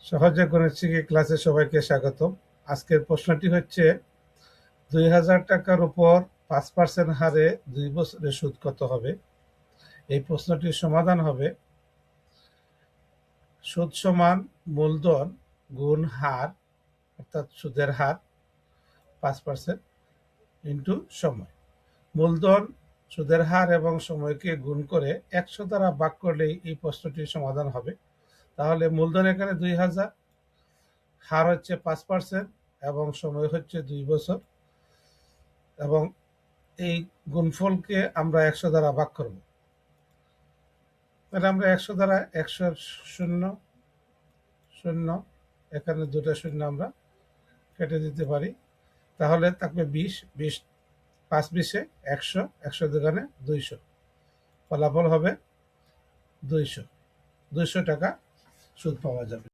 সহজে গণিত শিখি ক্লাসে সবাইকে স্বাগতম। আজকের প্রশ্নটি হচ্ছে ২,০০০ টাকার উপর ৫% হারে ২ বছরে সুদ কত হবে? এই প্রশ্নটির সমাধান হবে সুদ সমান মূলধন গুণ হার, অর্থাৎ সুদের হার ৫% ইন্টু সময়। মূলধন, সুদের হার এবং সময়কে গুণ করে ১০০ দ্বারা ভাগ করলেই এই প্রশ্নটির সমাধান হবে। তাহলে মূলধন এখানে ২,০০০, হার হচ্ছে ৫% এবং সময় হচ্ছে ২ বছর, এবং এই গুণফলকে আমরা ১০০ দ্বারা ভাগ করব। তাহলে আমরা ১০০ দ্বারা ১০০ শূন্য শূন্য, এখানে দুটো শূন্য আমরা কেটে দিতে পারি। তাহলে থাকবে ২০, ৫ ২০ ১০০, ১০০ দোকানে ২০০, ফলাফল হবে ২০০ টাকা সুদ পাওয়া যাবে।